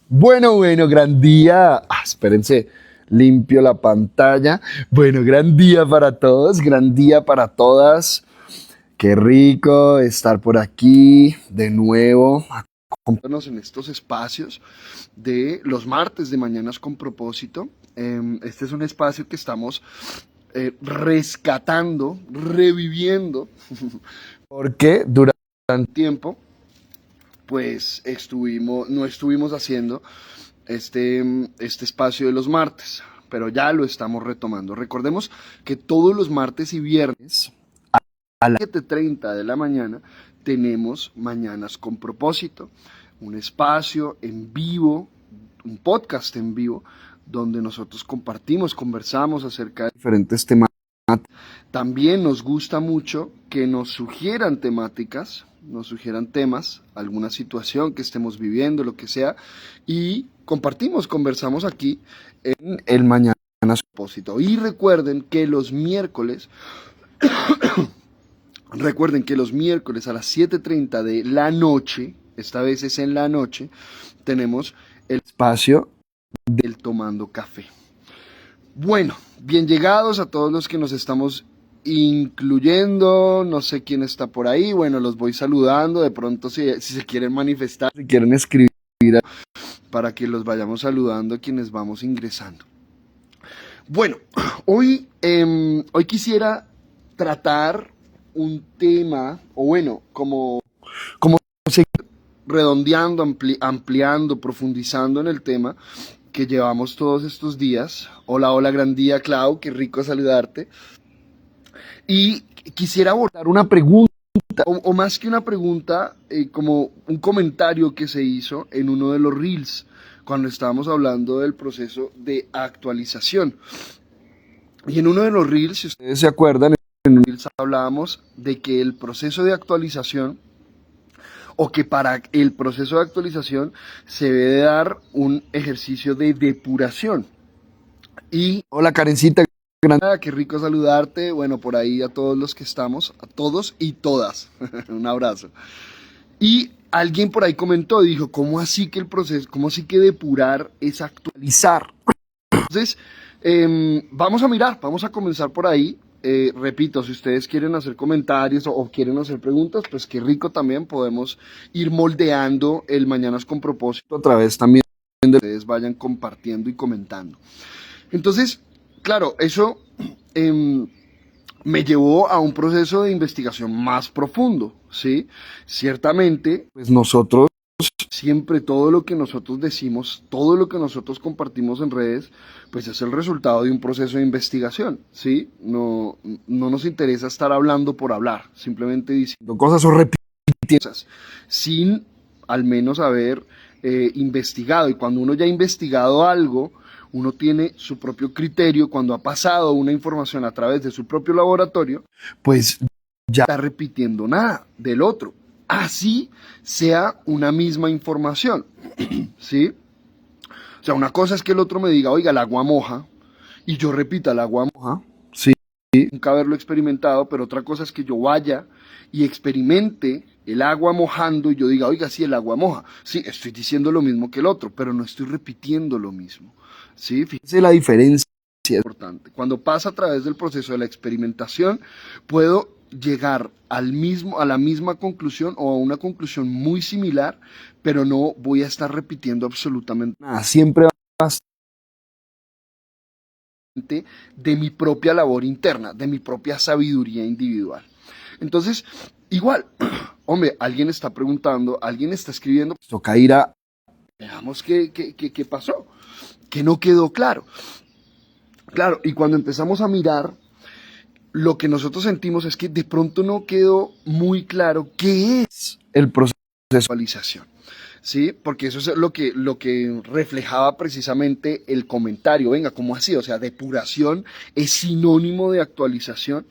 Bueno, gran día. Espérense, limpio la pantalla. Bueno, gran día para todos, gran día para todas. Qué rico estar por aquí de nuevo, acompañándonos en estos espacios de los martes de Mañanas con Propósito. Este es un espacio que estamos rescatando, reviviendo, porque durante tiempo pues no estuvimos haciendo este espacio de los martes, pero ya lo estamos retomando. Recordemos que todos los martes y viernes a las 7:30 de la mañana tenemos Mañanas con Propósito, un espacio en vivo, un podcast en vivo, donde nosotros compartimos, conversamos acerca de diferentes temas. También nos gusta mucho que nos sugieran temáticas, nos sugieran temas, alguna situación que estemos viviendo, lo que sea, y compartimos, conversamos aquí en el Mañana Propósito. Y recuerden que los miércoles a las 7:30 de la noche, esta vez es en la noche, tenemos el espacio del Tomando Café. Bueno, bien llegados a todos los que nos estamos incluyendo, no sé quién está por ahí, bueno, los voy saludando, de pronto si se quieren manifestar, si quieren escribir, para que los vayamos saludando a quienes vamos ingresando. Bueno, hoy quisiera tratar un tema, o bueno, como seguir redondeando, ampliando, profundizando en el tema que llevamos todos estos días. Hola, gran día, Clau, qué rico saludarte. Y quisiera abordar una pregunta, o más que una pregunta, como un comentario que se hizo en uno de los Reels, cuando estábamos hablando del proceso de actualización. Y en uno de los Reels, si ustedes se acuerdan, en un Reels hablábamos de que el proceso de actualización, o que para el proceso de actualización se debe dar un ejercicio de depuración. Y hola Karencita, qué rico saludarte. Bueno, por ahí a todos los que estamos, a todos y todas, un abrazo. Y alguien por ahí comentó, dijo, ¿cómo así que el proceso, cómo así que depurar es actualizar? Entonces, vamos a mirar, vamos a comenzar por ahí. Repito, si ustedes quieren hacer comentarios o quieren hacer preguntas, pues qué rico también podemos ir moldeando el Mañanas con Propósito a través también de que ustedes vayan compartiendo y comentando. Entonces, claro, eso me llevó a un proceso de investigación más profundo, ¿sí? Ciertamente, pues nosotros siempre todo lo que nosotros decimos, todo lo que nosotros compartimos en redes, pues es el resultado de un proceso de investigación, ¿sí? No nos interesa estar hablando por hablar, simplemente diciendo cosas o repitiendo cosas, sin al menos haber investigado. Y cuando uno ya ha investigado algo, uno tiene su propio criterio, cuando ha pasado una información a través de su propio laboratorio, pues ya no está repitiendo nada del otro. Así sea una misma información, ¿sí? O sea, una cosa es que el otro me diga, oiga, el agua moja, y yo repita, el agua moja, ¿sí? Nunca haberlo experimentado, pero otra cosa es que yo vaya y experimente el agua mojando y yo diga, oiga, sí, el agua moja. Sí, estoy diciendo lo mismo que el otro, pero no estoy repitiendo lo mismo, ¿sí? Fíjense la diferencia es importante. Cuando pasa a través del proceso de la experimentación, puedo llegar a la misma conclusión o a una conclusión muy similar, pero no voy a estar repitiendo absolutamente nada. Siempre va a estar de mi propia labor interna, de mi propia sabiduría individual. Entonces, igual, hombre, alguien está preguntando, alguien está escribiendo, pues toca ir a, veamos qué pasó, que no quedó claro. Claro, y cuando empezamos a mirar, lo que nosotros sentimos es que de pronto no quedó muy claro qué es el proceso de actualización, ¿sí? Porque eso es lo que reflejaba precisamente el comentario. Venga, ¿cómo así? O sea, depuración es sinónimo de actualización.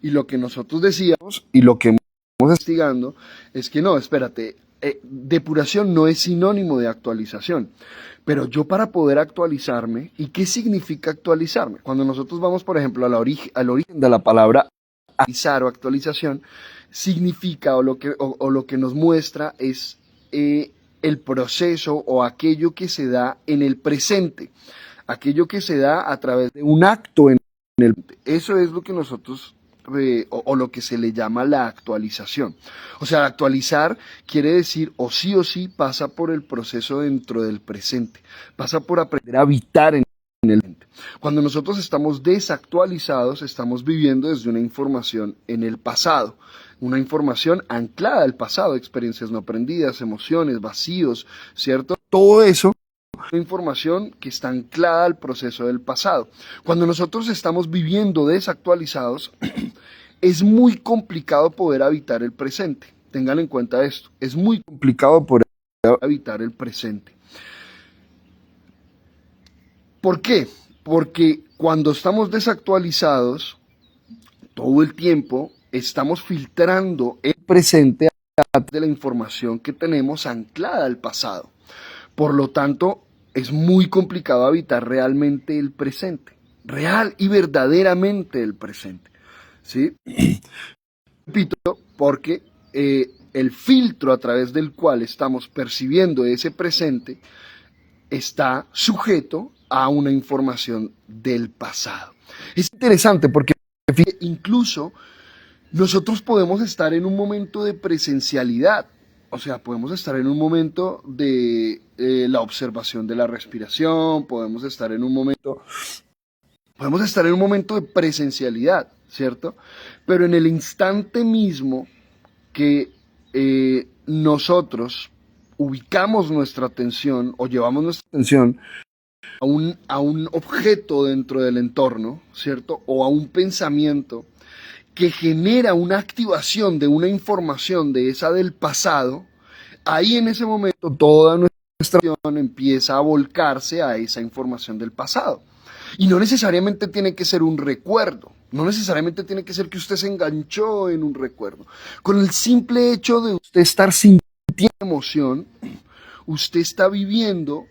Y lo que nosotros decíamos y lo que estamos investigando es que no, espérate, depuración no es sinónimo de actualización. Pero yo para poder actualizarme, ¿y qué significa actualizarme? Cuando nosotros vamos, por ejemplo, al origen de la palabra actualizar o actualización, significa o lo que nos muestra es el proceso o aquello que se da en el presente, aquello que se da a través de un acto en el presente. Eso es lo que nosotros o lo que se le llama la actualización. O sea, actualizar quiere decir o sí pasa por el proceso dentro del presente, pasa por aprender a habitar en el presente. Cuando nosotros estamos desactualizados, estamos viviendo desde una información en el pasado, una información anclada al pasado, experiencias no aprendidas, emociones, vacíos, ¿cierto? Todo eso una información que está anclada al proceso del pasado. Cuando nosotros estamos viviendo desactualizados, es muy complicado poder habitar el presente. Tengan en cuenta esto, es muy complicado poder habitar el presente. ¿Por qué? Porque cuando estamos desactualizados, todo el tiempo estamos filtrando el presente a través de la información que tenemos anclada al pasado. Por lo tanto, es muy complicado habitar realmente el presente, real y verdaderamente el presente, ¿sí? Repito, porque el filtro a través del cual estamos percibiendo ese presente está sujeto a una información del pasado. Es interesante porque incluso nosotros podemos estar en un momento de presencialidad. O sea, podemos estar en un momento de la observación de la respiración, podemos estar en un momento de presencialidad, ¿cierto? Pero en el instante mismo que nosotros ubicamos nuestra atención o llevamos nuestra atención a un objeto dentro del entorno, ¿cierto? O a un pensamiento que genera una activación de una información de esa del pasado, ahí en ese momento toda nuestra atención empieza a volcarse a esa información del pasado. Y no necesariamente tiene que ser un recuerdo, no necesariamente tiene que ser que usted se enganchó en un recuerdo. Con el simple hecho de usted estar sintiendo emoción, usted está viviendo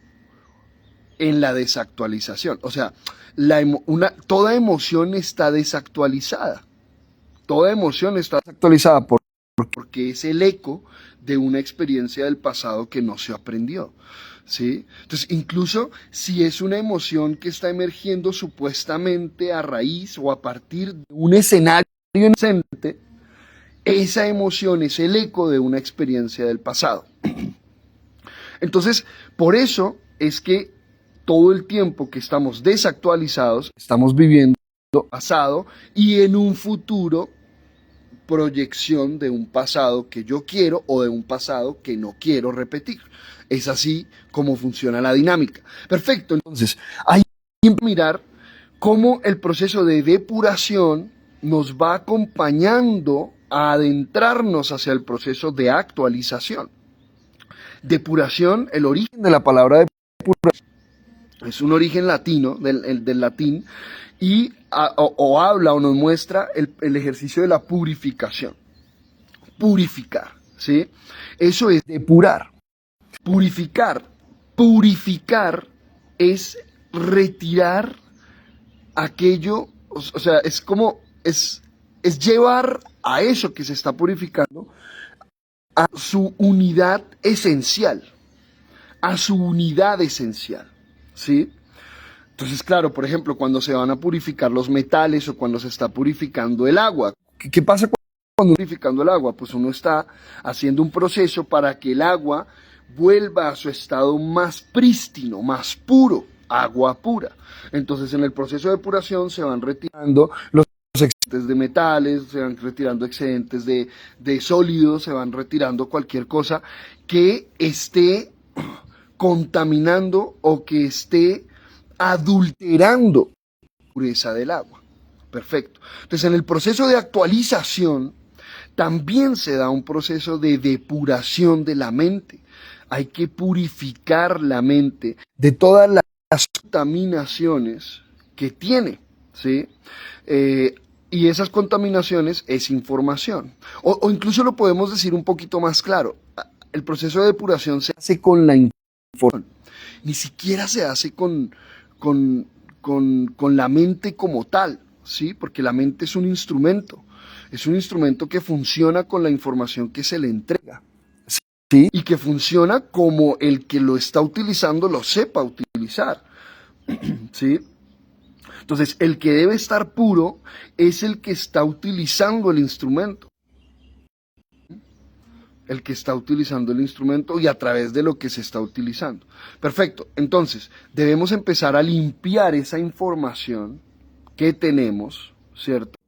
en la desactualización. O sea, toda emoción está desactualizada. Toda emoción está desactualizada porque es el eco de una experiencia del pasado que no se aprendió, ¿sí? Entonces, incluso si es una emoción que está emergiendo supuestamente a raíz o a partir de un escenario presente, esa emoción es el eco de una experiencia del pasado. Entonces, por eso es que todo el tiempo que estamos desactualizados, estamos viviendo pasado y en un futuro proyección de un pasado que yo quiero o de un pasado que no quiero repetir. Es así como funciona la dinámica. Perfecto, entonces hay que mirar cómo el proceso de depuración nos va acompañando a adentrarnos hacia el proceso de actualización. Depuración, el origen de la palabra depuración es un origen latino, del latín, y habla o nos muestra el ejercicio de la purificación. Purificar, ¿sí? Eso es depurar. Purificar. Purificar es retirar aquello, o sea, es llevar a eso que se está purificando a su unidad esencial. A su unidad esencial, ¿sí? Entonces, claro, por ejemplo, cuando se van a purificar los metales o cuando se está purificando el agua, ¿qué pasa cuando purificando el agua? Pues uno está haciendo un proceso para que el agua vuelva a su estado más prístino, más puro, agua pura. Entonces, en el proceso de depuración se van retirando los excedentes de metales, se van retirando excedentes de sólidos, se van retirando cualquier cosa que esté contaminando o que esté adulterando la pureza del agua. Perfecto. Entonces, en el proceso de actualización también se da un proceso de depuración de la mente. Hay que purificar la mente de todas las contaminaciones que tiene, ¿sí? Y esas contaminaciones es información. O incluso lo podemos decir un poquito más claro. El proceso de depuración se hace con la información. Ni siquiera se hace con la mente como tal, ¿sí? Porque la mente es un instrumento que funciona con la información que se le entrega. ¿sí? Y que funciona como el que lo está utilizando lo sepa utilizar, ¿sí? Entonces, el que debe estar puro es el que está utilizando el instrumento. El que está utilizando el instrumento y a través de lo que se está utilizando. Perfecto. Entonces, debemos empezar a limpiar esa información que tenemos, ¿cierto?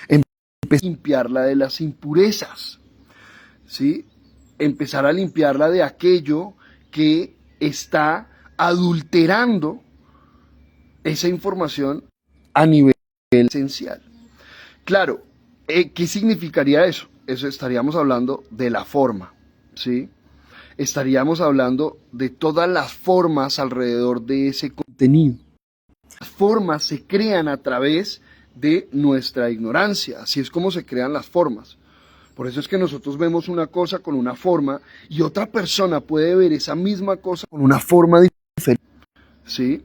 Empezar a limpiarla de las impurezas, ¿sí? Empezar a limpiarla de aquello que está adulterando esa información a nivel esencial. Claro, ¿qué significaría eso? Eso estaríamos hablando de la forma, ¿sí? Estaríamos hablando de todas las formas alrededor de ese contenido. Las formas se crean a través de nuestra ignorancia, así es como se crean las formas. Por eso es que nosotros vemos una cosa con una forma y otra persona puede ver esa misma cosa con una forma diferente, ¿sí?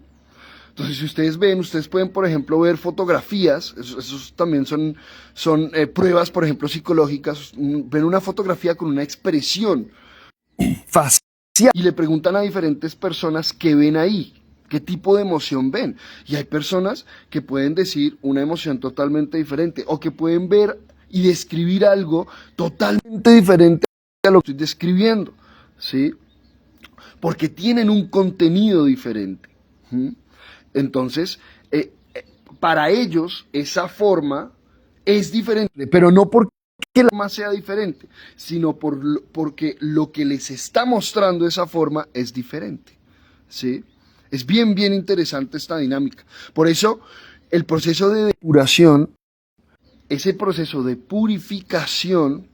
Entonces, si ustedes ven, ustedes pueden, por ejemplo, ver fotografías, esos también son pruebas, por ejemplo, psicológicas, ven una fotografía con una expresión facial y le preguntan a diferentes personas qué ven ahí, qué tipo de emoción ven. Y hay personas que pueden decir una emoción totalmente diferente o que pueden ver y describir algo totalmente diferente a lo que estoy describiendo, ¿sí? Porque tienen un contenido diferente. Entonces, para ellos esa forma es diferente, pero no porque la forma sea diferente, sino porque lo que les está mostrando esa forma es diferente, ¿sí? Es bien, bien interesante esta dinámica. Por eso, el proceso de depuración, ese proceso de purificación,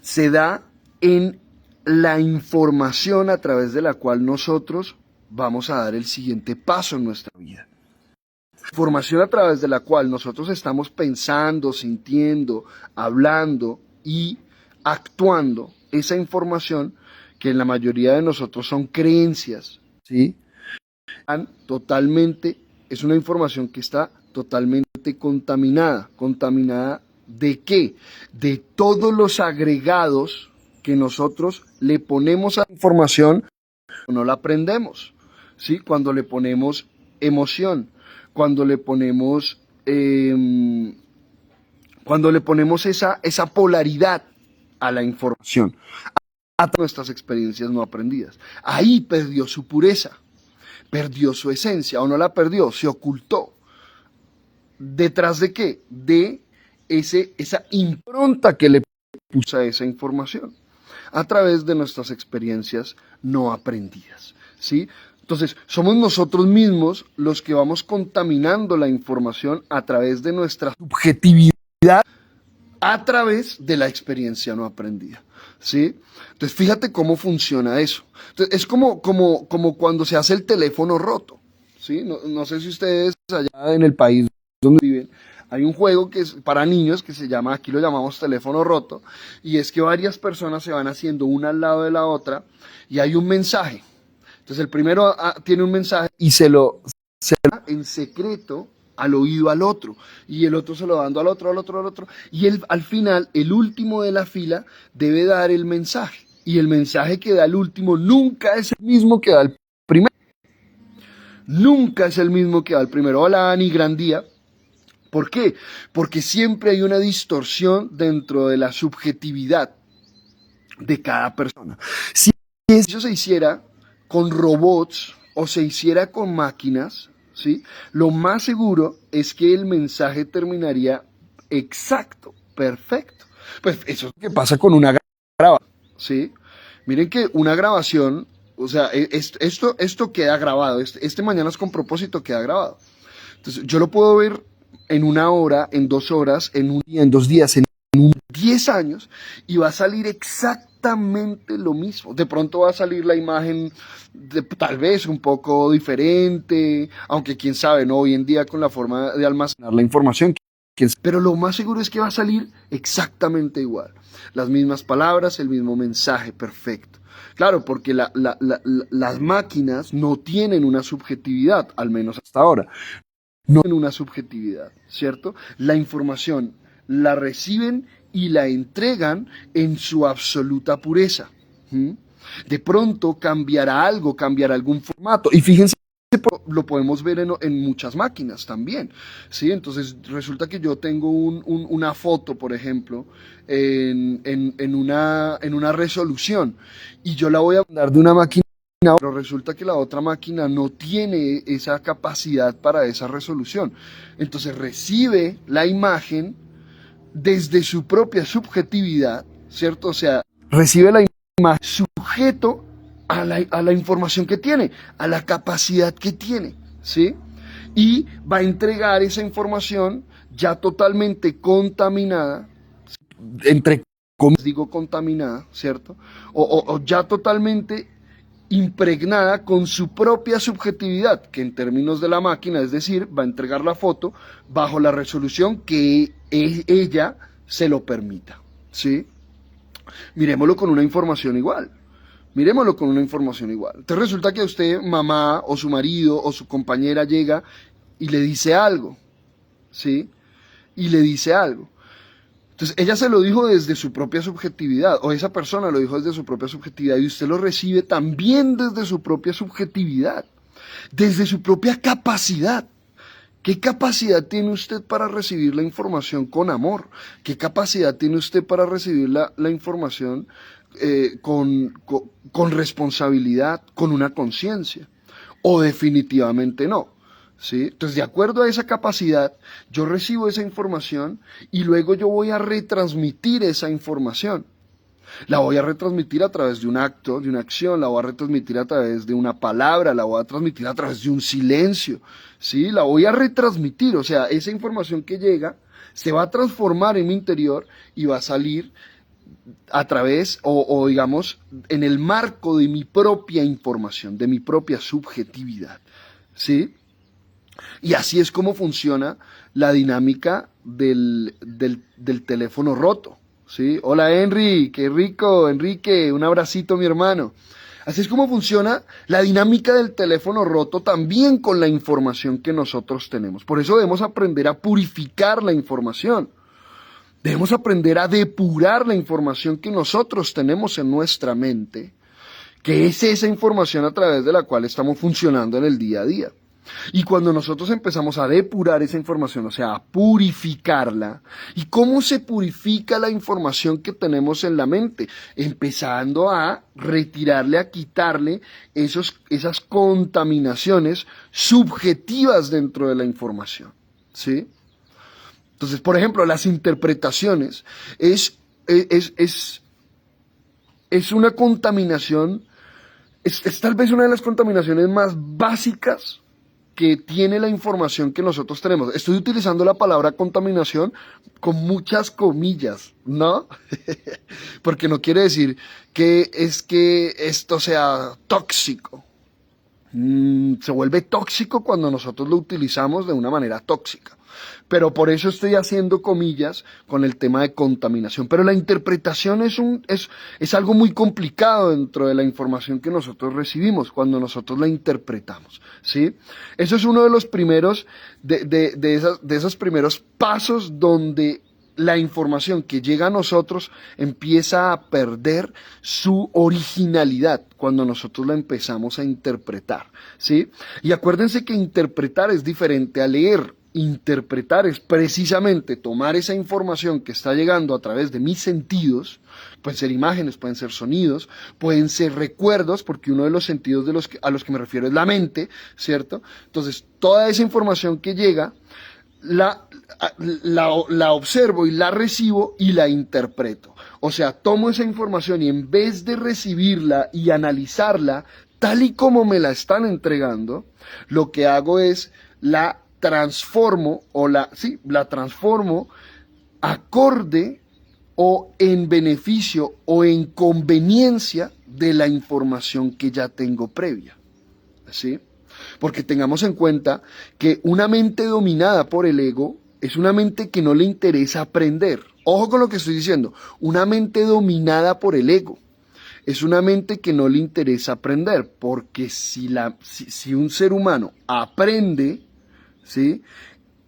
se da en la información a través de la cual nosotros vamos a dar el siguiente paso en nuestra vida. Información a través de la cual nosotros estamos pensando, sintiendo, hablando y actuando. Esa información que en la mayoría de nosotros son creencias, ¿sí? Totalmente, es una información que está totalmente contaminada. ¿Contaminada de qué? De todos los agregados que nosotros le ponemos a la información cuando no la aprendemos, ¿sí? Cuando le ponemos emoción, cuando le ponemos esa polaridad a la información, a nuestras experiencias no aprendidas. Ahí perdió su pureza, perdió su esencia, o no la perdió, se ocultó. ¿Detrás de qué? De esa impronta que le puso a esa información, a través de nuestras experiencias no aprendidas, ¿sí? Entonces, somos nosotros mismos los que vamos contaminando la información a través de nuestra subjetividad, a través de la experiencia no aprendida, ¿sí? Entonces, fíjate cómo funciona eso. Entonces, es como cuando se hace el teléfono roto, ¿sí? No sé si ustedes allá en el país donde viven, hay un juego que es para niños que se llama, aquí lo llamamos teléfono roto, y es que varias personas se van haciendo una al lado de la otra y hay un mensaje. Entonces el primero tiene un mensaje y se da en secreto al oído al otro, y el otro se lo dando al otro, y al final el último de la fila debe dar el mensaje, y el mensaje que da el último nunca es el mismo que da el primero. Nunca es el mismo que da el primero. Hola Ani, gran día. ¿Por qué? Porque siempre hay una distorsión dentro de la subjetividad de cada persona. Si eso se hiciera con robots o se hiciera con máquinas, ¿sí? Lo más seguro es que el mensaje terminaría exacto, perfecto. Pues eso es lo que pasa con una grabación, ¿sí? Miren que una grabación, o sea, esto queda grabado, este Mañanas con Propósito queda grabado. Entonces, yo lo puedo ver en 1 hora, en 2 horas, en un día, en 2 días, en 10 años, y va a salir exactamente lo mismo. De pronto va a salir la imagen tal vez un poco diferente, aunque quién sabe, ¿no? Hoy en día con la forma de almacenar la información, pero lo más seguro es que va a salir exactamente igual. Las mismas palabras, el mismo mensaje, perfecto. Claro, porque las máquinas no tienen una subjetividad, al menos hasta ahora. No tienen una subjetividad, ¿cierto? La información la reciben y la entregan en su absoluta pureza, ¿Mm? De pronto cambiará algo, cambiará algún formato. Y fíjense, lo podemos ver en muchas máquinas también, ¿sí? Entonces resulta que yo tengo una foto, por ejemplo, en una resolución y yo la voy a mandar de una máquina, pero resulta que la otra máquina no tiene esa capacidad para esa resolución. Entonces recibe la imagen desde su propia subjetividad, ¿cierto? O sea, recibe la imagen sujeto a la información que tiene, a la capacidad que tiene, ¿sí? Y va a entregar esa información ya totalmente contaminada, entre comillas digo contaminada, ¿cierto? O ya totalmente impregnada con su propia subjetividad, que en términos de la máquina, es decir, va a entregar la foto bajo la resolución que ella se lo permita, ¿sí? Miremoslo con una información igual. Miremoslo con una información igual. Entonces resulta que a usted, mamá, o su marido, o su compañera llega y le dice algo, ¿sí? Y le dice algo. Entonces ella se lo dijo desde su propia subjetividad, o esa persona lo dijo desde su propia subjetividad, y usted lo recibe también desde su propia subjetividad, desde su propia capacidad. ¿Qué capacidad tiene usted para recibir la información con amor? ¿Qué capacidad tiene usted para recibir la información con responsabilidad, con una conciencia? ¿O definitivamente no? ¿Sí? Entonces, de acuerdo a esa capacidad, yo recibo esa información y luego yo voy a retransmitir esa información. La voy a retransmitir a través de un acto, de una acción, la voy a retransmitir a través de una palabra, la voy a transmitir a través de un silencio, ¿sí? La voy a retransmitir, o sea, esa información que llega se va a transformar en mi interior y va a salir a través o digamos en el marco de mi propia información, de mi propia subjetividad, ¿sí? Y así es como funciona la dinámica del teléfono roto, ¿sí? Hola Henry, qué rico, Enrique, un abracito mi hermano. Así es como funciona la dinámica del teléfono roto también con la información que nosotros tenemos. Por eso debemos aprender a purificar la información. Debemos aprender a depurar la información que nosotros tenemos en nuestra mente, que es esa información a través de la cual estamos funcionando en el día a día. Y cuando nosotros empezamos a depurar esa información, o sea, a purificarla, ¿y cómo se purifica la información que tenemos en la mente? Empezando a retirarle, a quitarle esas contaminaciones subjetivas dentro de la información, ¿sí? Entonces, por ejemplo, las interpretaciones es una contaminación, es tal vez una de las contaminaciones más básicas que tiene la información que nosotros tenemos. Estoy utilizando la palabra contaminación con muchas comillas, ¿no? Porque no quiere decir que esto sea tóxico. Se vuelve tóxico cuando nosotros lo utilizamos de una manera tóxica. Pero por eso estoy haciendo comillas con el tema de contaminación. Pero la interpretación es algo muy complicado dentro de la información que nosotros recibimos cuando nosotros la interpretamos, ¿sí? Eso es uno de los primeros, de esos primeros pasos donde la información que llega a nosotros empieza a perder su originalidad cuando nosotros la empezamos a interpretar, ¿sí? Y acuérdense que interpretar es diferente a leer. Interpretar es precisamente tomar esa información que está llegando a través de mis sentidos, pueden ser imágenes, pueden ser sonidos, pueden ser recuerdos, porque uno de los sentidos a los que me refiero es la mente, ¿cierto? Entonces, toda esa información que llega, la observo y la recibo y la interpreto. O sea, tomo esa información y en vez de recibirla y analizarla tal y como me la están entregando, lo que hago es la transformo la transformo acorde o en beneficio o en conveniencia de la información que ya tengo previa, ¿sí? Porque tengamos en cuenta que una mente dominada por el ego es una mente que no le interesa aprender. Ojo con lo que estoy diciendo, una mente dominada por el ego es una mente que no le interesa aprender, porque si un ser humano aprende, ¿sí?,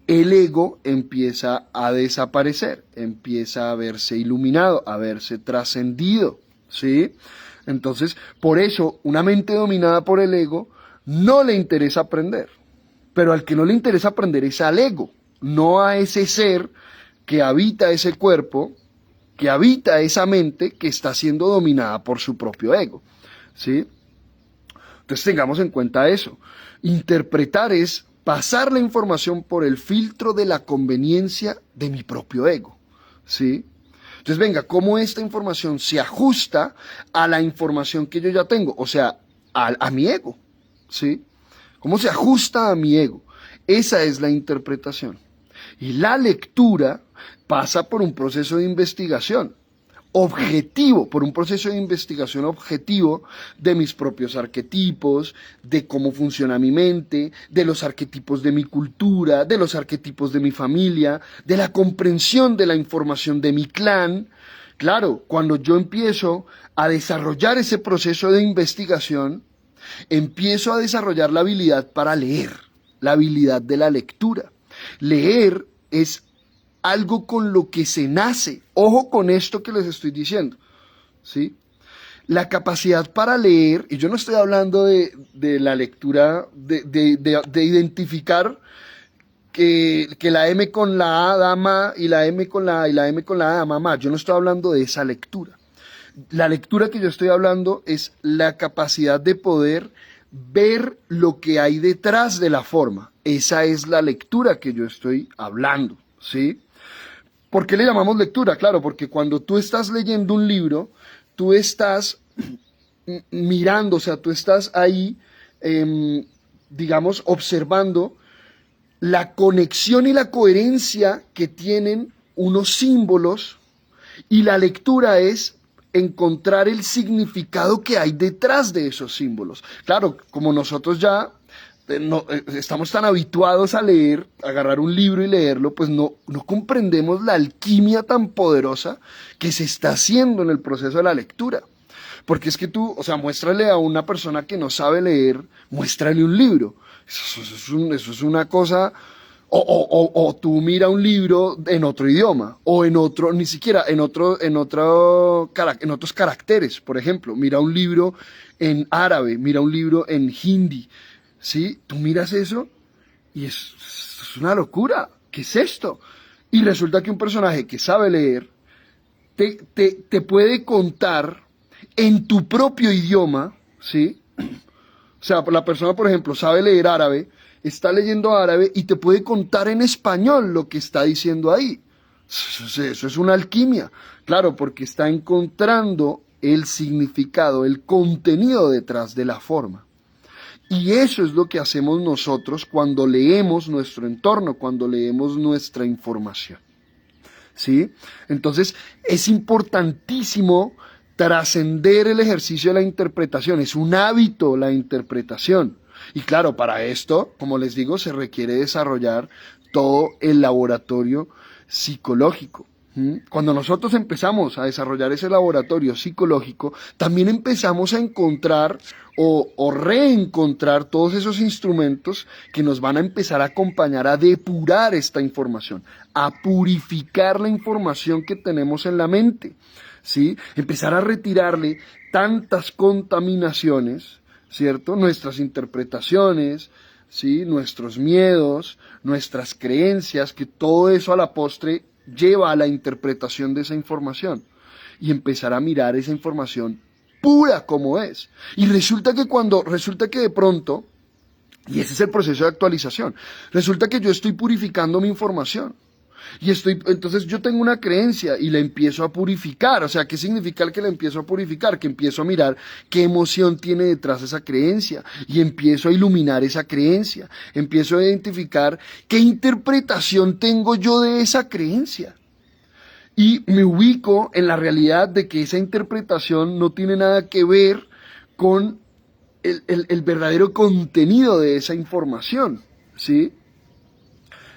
el ego empieza a desaparecer, empieza a verse iluminado, a verse trascendido, ¿sí? Entonces, por eso, una mente dominada por el ego no le interesa aprender. Pero al que no le interesa aprender es al ego, no a ese ser que habita ese cuerpo, que habita esa mente que está siendo dominada por su propio ego, ¿sí? Entonces tengamos en cuenta eso. Interpretar es pasar la información por el filtro de la conveniencia de mi propio ego, ¿sí? Entonces, venga, ¿cómo esta información se ajusta a la información que yo ya tengo? O sea, a mi ego, ¿sí? ¿Cómo se ajusta a mi ego? Esa es la interpretación. Y la lectura pasa por un proceso de investigación objetivo, por un proceso de investigación objetivo de mis propios arquetipos, de cómo funciona mi mente, de los arquetipos de mi cultura, de los arquetipos de mi familia, de la comprensión de la información de mi clan. Claro, cuando yo empiezo a desarrollar ese proceso de investigación, empiezo a desarrollar la habilidad para leer, la habilidad de la lectura. Leer es algo con lo que se nace. Ojo con esto que les estoy diciendo, ¿sí? La capacidad para leer, y yo no estoy hablando de la lectura, de identificar que la M con la A da ma y la M con la A y la M con la A da mamá. Yo no estoy hablando de esa lectura. La lectura que yo estoy hablando es la capacidad de poder ver lo que hay detrás de la forma. Esa es la lectura que yo estoy hablando, ¿sí? ¿Por qué le llamamos lectura? Claro, porque cuando tú estás leyendo un libro, tú estás mirando, o sea, tú estás ahí, digamos, observando la conexión y la coherencia que tienen unos símbolos, y la lectura es encontrar el significado que hay detrás de esos símbolos. Claro, como nosotros ya estamos tan habituados a leer, a agarrar un libro y leerlo, pues no comprendemos la alquimia tan poderosa que se está haciendo en el proceso de la lectura. Porque es que tú, o sea, muéstrale a una persona que no sabe leer, muéstrale un libro. Eso es una cosa. O tú mira un libro en otro idioma, o en otro, ni siquiera en otros caracteres, por ejemplo. Mira un libro en árabe, mira un libro en hindi. ¿Sí? Tú miras eso y es una locura. ¿Qué es esto? Y resulta que un personaje que sabe leer te puede contar en tu propio idioma, ¿sí? O sea, la persona, por ejemplo, sabe leer árabe, está leyendo árabe y te puede contar en español lo que está diciendo ahí. Eso es una alquimia. Claro, porque está encontrando el significado, el contenido detrás de la forma. Y eso es lo que hacemos nosotros cuando leemos nuestro entorno, cuando leemos nuestra información, ¿sí? Entonces, es importantísimo trascender el ejercicio de la interpretación. Es un hábito la interpretación. Y claro, para esto, como les digo, se requiere desarrollar todo el laboratorio psicológico. Cuando nosotros empezamos a desarrollar ese laboratorio psicológico, también empezamos a encontrar o reencontrar todos esos instrumentos que nos van a empezar a acompañar a depurar esta información, a purificar la información que tenemos en la mente, ¿sí? Empezar a retirarle tantas contaminaciones, ¿cierto? Nuestras interpretaciones, ¿sí? Nuestros miedos, nuestras creencias, que todo eso a la postre lleva a la interpretación de esa información, y empezar a mirar esa información pura como es. Y resulta que de pronto, y ese es el proceso de actualización, resulta que yo estoy purificando mi información. Entonces yo tengo una creencia y la empiezo a purificar. O sea, ¿qué significa el que la empiezo a purificar? Que empiezo a mirar qué emoción tiene detrás esa creencia y empiezo a iluminar esa creencia. Empiezo a identificar qué interpretación tengo yo de esa creencia. Y me ubico en la realidad de que esa interpretación no tiene nada que ver con el verdadero contenido de esa información, ¿sí?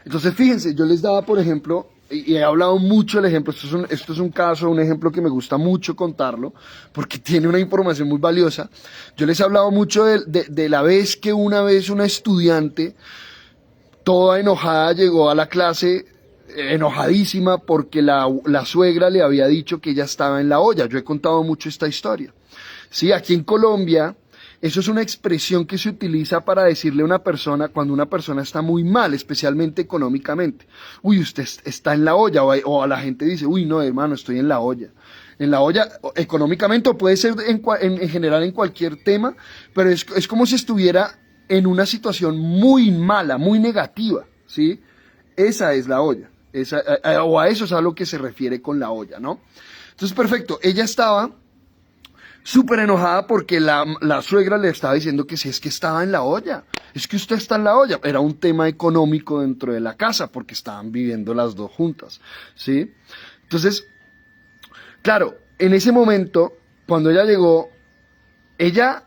Entonces, fíjense, yo les daba, por ejemplo, y he hablado mucho del ejemplo, esto es un caso, un ejemplo que me gusta mucho contarlo, porque tiene una información muy valiosa. Yo les he hablado mucho de la vez que una estudiante, toda enojada, llegó a la clase, enojadísima, porque la suegra le había dicho que ella estaba en la olla. Yo he contado mucho esta historia. ¿sí? Aquí en Colombia, eso es una expresión que se utiliza para decirle a una persona cuando una persona está muy mal, especialmente económicamente. Uy, usted está en la olla, o a la gente dice, uy, no, hermano, estoy en la olla. En la olla, económicamente, o puede ser en general en cualquier tema, pero es como si estuviera en una situación muy mala, muy negativa, ¿sí? Esa es la olla, o a eso es a lo que se refiere con la olla, ¿no? Entonces, perfecto, ella estaba súper enojada porque la suegra le estaba diciendo que si es que estaba en la olla, es que usted está en la olla. Era un tema económico dentro de la casa porque estaban viviendo las dos juntas, ¿sí? Entonces, claro, en ese momento, cuando ella llegó, ella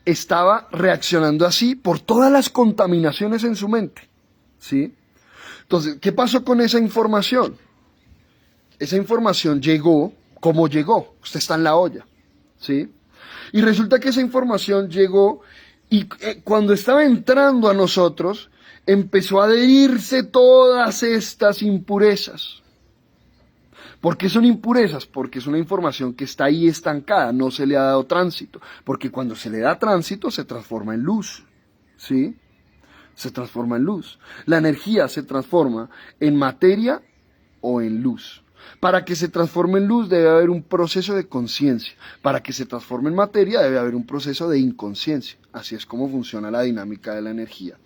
estaba reaccionando así por todas las contaminaciones en su mente, ¿sí? Entonces, ¿qué pasó con esa información? Esa información llegó como llegó, usted está en la olla, ¿sí? Y resulta que esa información llegó y cuando estaba entrando a nosotros, empezó a adherirse todas estas impurezas. ¿Por qué son impurezas? Porque es una información que está ahí estancada, no se le ha dado tránsito. Porque cuando se le da tránsito se transforma en luz, ¿sí? Se transforma en luz. La energía se transforma en materia o en luz. Para que se transforme en luz debe haber un proceso de conciencia. Para que se transforme en materia debe haber un proceso de inconsciencia. Así es como funciona la dinámica de la energía.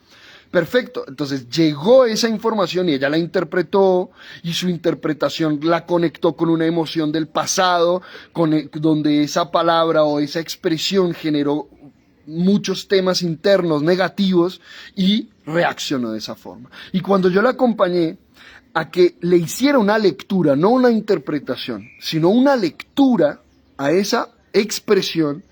Perfecto, entonces llegó esa información y ella la interpretó y su interpretación la conectó con una emoción del pasado, donde esa palabra o esa expresión generó muchos temas internos negativos y reaccionó de esa forma. Y cuando yo la acompañé a que le hiciera una lectura, no una interpretación, sino una lectura a esa expresión,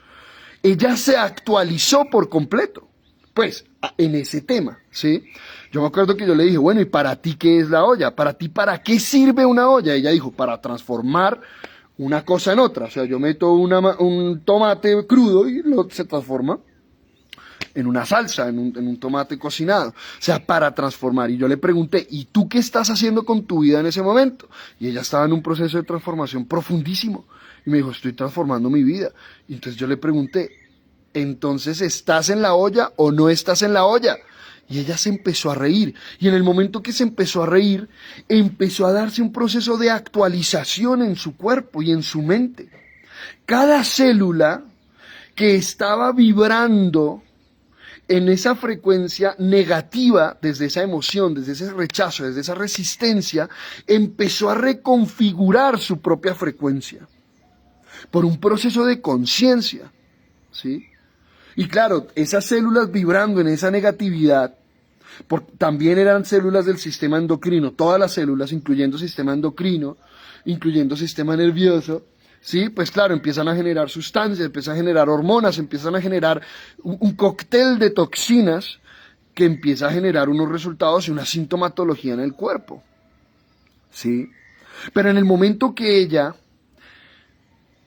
ella se actualizó por completo. Pues, en ese tema, ¿sí? Yo me acuerdo que yo le dije, bueno, ¿y para ti qué es la olla? ¿Para ti para qué sirve una olla? Ella dijo, para transformar una cosa en otra. O sea, yo meto un tomate crudo y se transforma en una salsa, en un tomate cocinado. O sea, para transformar. Y yo le pregunté, ¿y tú qué estás haciendo con tu vida en ese momento? Y ella estaba en un proceso de transformación profundísimo. Y me dijo, estoy transformando mi vida. Y entonces yo le pregunté, entonces, ¿estás en la olla o no estás en la olla? Y ella se empezó a reír. Y en el momento que se empezó a reír, empezó a darse un proceso de actualización en su cuerpo y en su mente. Cada célula que estaba vibrando en esa frecuencia negativa, desde esa emoción, desde ese rechazo, desde esa resistencia, empezó a reconfigurar su propia frecuencia por un proceso de conciencia, ¿sí? Y claro, esas células vibrando en esa negatividad, también eran células del sistema endocrino, todas las células, incluyendo sistema endocrino, incluyendo sistema nervioso, ¿sí? Pues claro, empiezan a generar sustancias, empiezan a generar hormonas, empiezan a generar un cóctel de toxinas que empieza a generar unos resultados y una sintomatología en el cuerpo, ¿sí? Pero en el momento que ella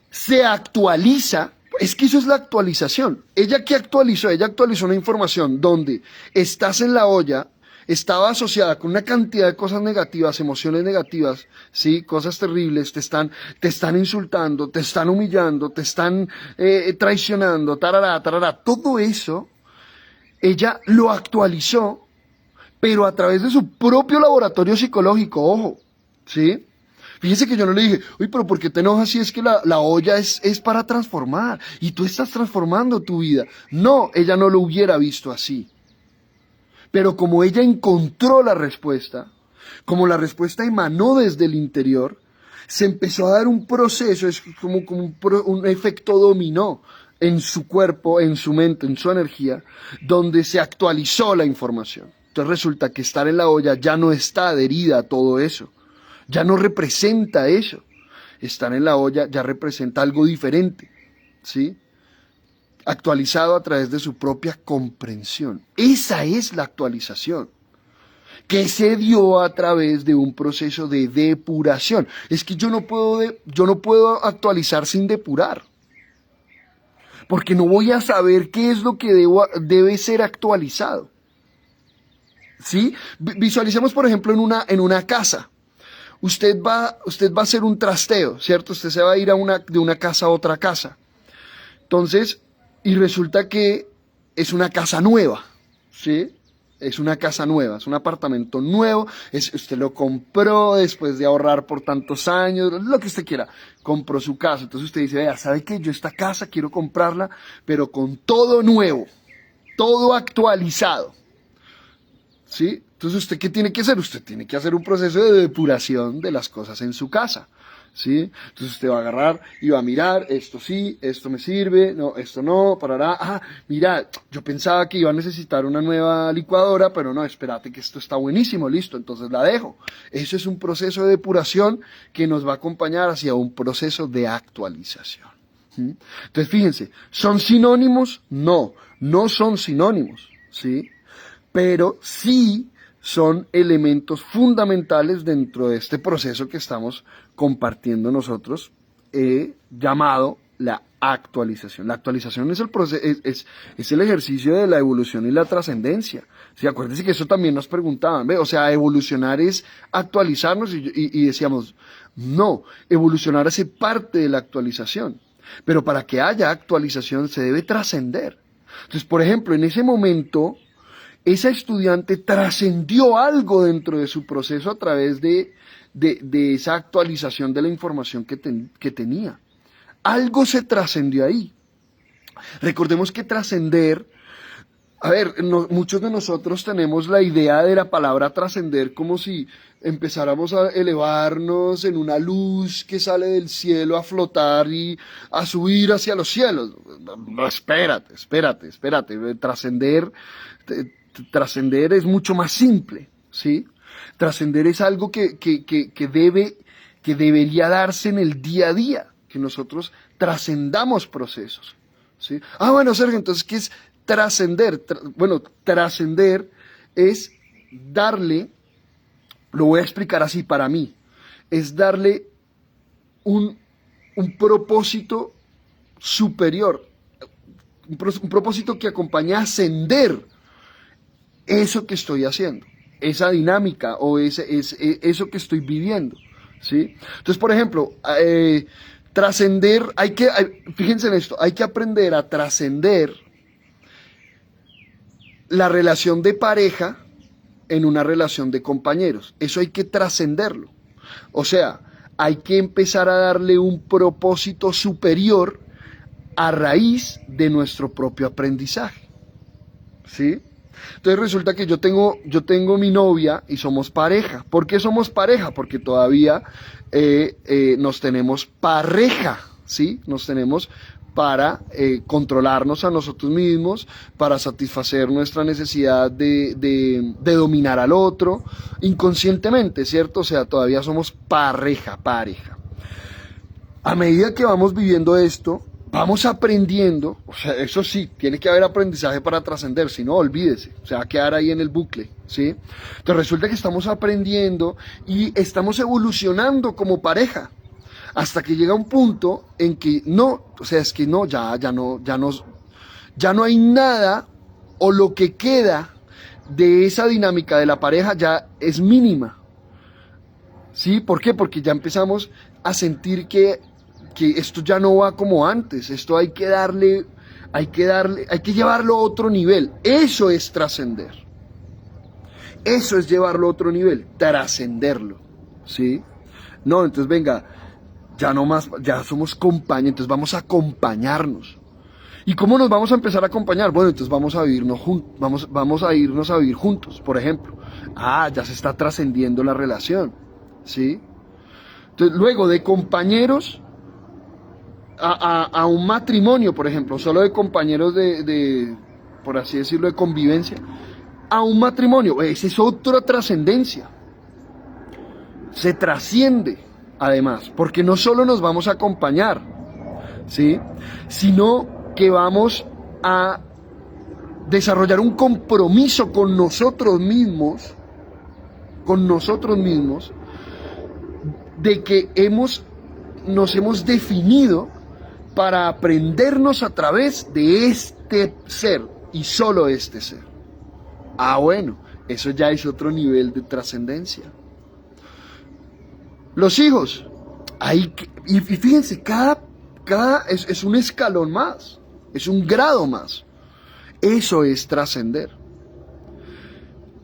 se actualiza, es que eso es la actualización. ¿Ella qué actualizó? Ella actualizó una información donde estás en la olla, estaba asociada con una cantidad de cosas negativas, emociones negativas, ¿sí? Cosas terribles, te están insultando, te están humillando, te están traicionando, tarará, tarará. Todo eso, ella lo actualizó, pero a través de su propio laboratorio psicológico, ojo, ¿sí? Fíjese que yo no le dije, uy, pero ¿por qué te enojas si es que la olla es para transformar? Y tú estás transformando tu vida. No, ella no lo hubiera visto así. Pero como ella encontró la respuesta, como la respuesta emanó desde el interior, se empezó a dar un proceso, es como un efecto dominó en su cuerpo, en su mente, en su energía, donde se actualizó la información. Entonces resulta que estar en la olla ya no está adherida a todo eso. Ya no representa eso. Estar en la olla ya representa algo diferente, ¿sí? Actualizado a través de su propia comprensión. Esa es la actualización, que se dio a través de un proceso de depuración. Es que yo no puedo actualizar sin depurar, porque no voy a saber qué es lo que debe ser actualizado, ¿sí? Visualicemos, por ejemplo, en una casa. Usted va a hacer un trasteo, ¿cierto? Usted se va a ir de una casa a otra casa. Entonces, y resulta que es una casa nueva, ¿sí? Es una casa nueva, es un apartamento nuevo, usted lo compró después de ahorrar por tantos años, lo que usted quiera, compró su casa. Entonces usted dice, vea, ¿sabe qué? Yo esta casa quiero comprarla, pero con todo nuevo, todo actualizado, ¿sí? Entonces usted, ¿qué tiene que hacer? Usted tiene que hacer un proceso de depuración de las cosas en su casa, ¿sí? Entonces usted va a agarrar y va a mirar, esto sí, esto me sirve, no, esto no, parará. Ah, mira, yo pensaba que iba a necesitar una nueva licuadora, pero no, espérate que esto está buenísimo, listo, entonces la dejo. Eso es un proceso de depuración que nos va a acompañar hacia un proceso de actualización. ¿Sí? Entonces fíjense, ¿son sinónimos? No, no son sinónimos, ¿sí? Pero sí son elementos fundamentales dentro de este proceso que estamos compartiendo nosotros, llamado la actualización. La actualización es el proceso, es el ejercicio de la evolución y la trascendencia. Sí, acuérdense que eso también nos preguntaban, ¿ve? O sea, evolucionar es actualizarnos y decíamos, no, evolucionar hace parte de la actualización. Pero para que haya actualización se debe trascender. Entonces, por ejemplo, en ese momento, esa estudiante trascendió algo dentro de su proceso a través de esa actualización de la información que tenía. Algo se trascendió ahí. Recordemos que trascender, a ver, muchos de nosotros tenemos la idea de la palabra trascender como si empezáramos a elevarnos en una luz que sale del cielo a flotar y a subir hacia los cielos. No, espérate. Trascender es mucho más simple, ¿sí? Trascender es algo que debería darse en el día a día, que nosotros trascendamos procesos, ¿sí? Ah, bueno, Sergio, entonces, ¿qué es trascender? Bueno, trascender es darle, lo voy a explicar así para mí, es darle un propósito superior, un propósito que acompañe a ascender eso que estoy haciendo, esa dinámica o eso que estoy viviendo, ¿sí? Entonces, por ejemplo, trascender, fíjense en esto, hay que aprender a trascender la relación de pareja en una relación de compañeros. Eso hay que trascenderlo. O sea, hay que empezar a darle un propósito superior a raíz de nuestro propio aprendizaje, ¿sí? Entonces resulta que yo tengo mi novia y somos pareja. ¿Por qué somos pareja? Porque todavía nos tenemos pareja, ¿sí? Nos tenemos para controlarnos a nosotros mismos, para satisfacer nuestra necesidad de dominar al otro, inconscientemente, ¿cierto? O sea, todavía somos pareja. A medida que vamos viviendo esto, vamos aprendiendo, o sea, eso sí, tiene que haber aprendizaje para trascender, si no, olvídese, se va a quedar ahí en el bucle, ¿sí? Entonces resulta que estamos aprendiendo y estamos evolucionando como pareja, hasta que llega un punto en que no, o sea, es que no, ya no hay nada, o lo que queda de esa dinámica de la pareja ya es mínima, ¿sí? ¿Por qué? Porque ya empezamos a sentir que esto ya no va como antes, esto hay que llevarlo a otro nivel. Eso es trascender. Eso es llevarlo a otro nivel, trascenderlo, ¿sí? No, entonces venga, ya somos compañeros, entonces vamos a acompañarnos. ¿Y cómo nos vamos a empezar a acompañar? Bueno, entonces vamos a vivirnos vamos a irnos a vivir juntos, por ejemplo. Ah, ya se está trascendiendo la relación, ¿sí? Entonces, luego de compañeros a un matrimonio, por ejemplo, solo de compañeros por así decirlo, de convivencia, a un matrimonio, esa es otra trascendencia. Se trasciende, además, porque no solo nos vamos a acompañar, ¿sí? Sino que vamos a desarrollar un compromiso con nosotros mismos, de que nos hemos definido para aprendernos a través de este ser y solo este ser. Ah, bueno, eso ya es otro nivel de trascendencia. Los hijos, y fíjense, cada es un escalón más. es un grado más. Eso es trascender.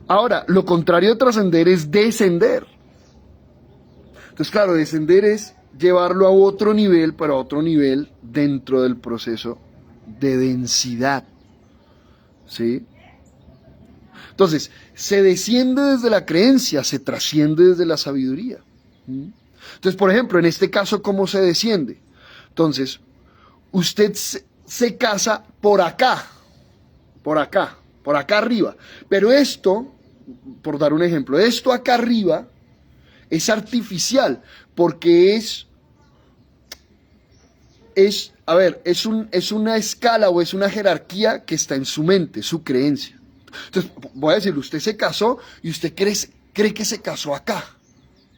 Ahora, lo contrario de trascender es descender. Entonces, claro, descender es llevarlo a otro nivel, pero a otro nivel dentro del proceso de densidad. ¿Sí? Entonces, se desciende desde la creencia, se trasciende desde la sabiduría. Entonces, por ejemplo, en este caso, ¿cómo se desciende? Entonces, usted se casa por acá arriba. Pero esto, por dar un ejemplo, esto acá arriba es artificial, porque es una escala o es una jerarquía que está en su mente, su creencia. Entonces, voy a decirle, usted se casó y usted cree que se casó acá,